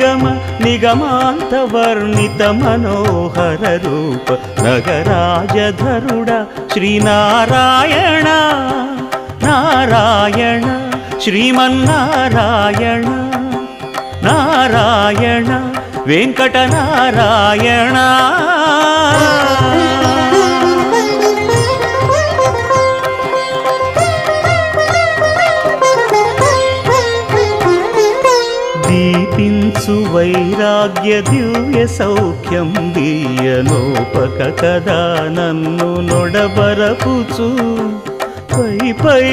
నిగమ నిగమాంత వర్ణిత మనోహర రూప నగరాజధరుడ శ్రీనారాయణ నారాయణ శ్రీమన్నారాయణ నారాయణ వెంకటనారాయణ. దీపించు వైరాగ్య దివ్య సౌఖ్యం దీయనోపక కదా నన్ను నొడబరపుచు పై పై